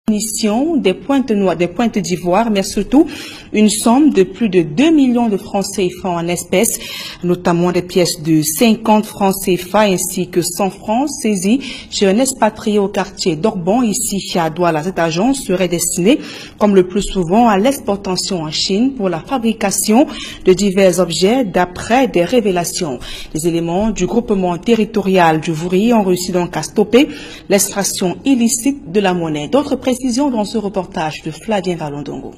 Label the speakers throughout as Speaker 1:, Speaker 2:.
Speaker 1: Des pointes d'ivoire, mais surtout une somme de plus de 2 millions de francs CFA en espèces, notamment des pièces de 50 francs CFA ainsi que 100 francs saisis chez un expatrié au quartier d'Orbon, ici à Douala. Cet argent serait destiné, comme le plus souvent, à l'exportation en Chine pour la fabrication de divers objets d'après des révélations. Les éléments du groupement territorial du Vouri ont réussi donc à stopper l'extraction illicite de la monnaie. D'autres précisions dans ce reportage de Flavien Valondongo.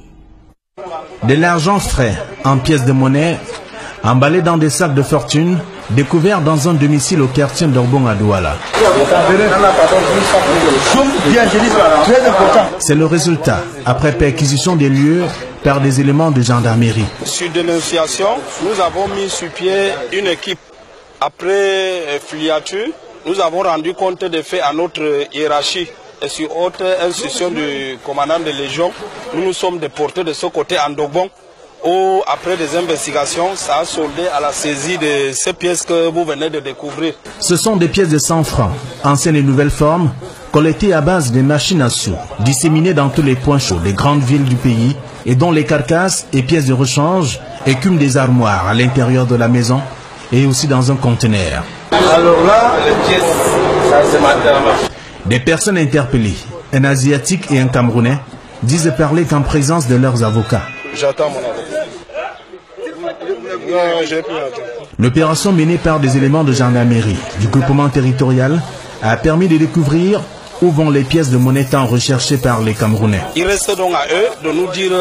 Speaker 2: De l'argent frais en pièces de monnaie, emballé dans des sacs de fortune, découvert dans un domicile au quartier d'Orbon à Douala. C'est le résultat, après perquisition des lieux par des éléments de gendarmerie.
Speaker 3: Sur dénonciation, nous avons mis sur pied une équipe. Après filiature, nous avons rendu compte des faits à notre hiérarchie. Et sur autre instruction du commandant de Légion, nous nous sommes déportés de ce côté en Dobon, où après des investigations, ça a soldé à la saisie de ces pièces que vous venez de découvrir.
Speaker 2: Ce sont des pièces de 100 francs, anciennes et nouvelles formes, collectées à base des machines à sous, disséminées dans tous les points chauds des grandes villes du pays, et dont les carcasses et pièces de rechange écument des armoires à l'intérieur de la maison et aussi dans un conteneur.
Speaker 3: Alors là, les pièces, ça c'est maintenant.
Speaker 2: Des personnes interpellées, un Asiatique et un Camerounais, disent parler qu'en présence de leurs avocats.
Speaker 3: J'attends mon avocat. Non, j'ai plus attendre.
Speaker 2: L'opération menée par des éléments de gendarmerie du groupement territorial a permis de découvrir où vont les pièces de monnaie tant recherchées par les Camerounais.
Speaker 3: Il reste donc à eux de nous dire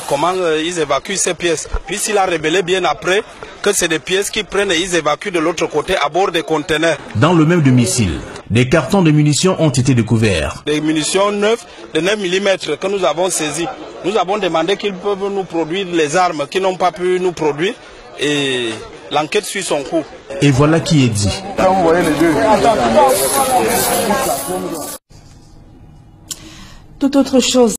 Speaker 3: comment ils évacuent ces pièces. Puisqu'il a révélé bien après que c'est des pièces qu'ils prennent et ils évacuent de l'autre côté à bord des conteneurs.
Speaker 2: Dans le même domicile, des cartons de munitions ont été découverts.
Speaker 3: Des munitions neuves de 9 mm que nous avons saisies. Nous avons demandé qu'ils peuvent nous produire les armes qu'ils n'ont pas pu nous produire et l'enquête suit son cours.
Speaker 2: Et voilà qui est dit.
Speaker 1: Toute autre chose.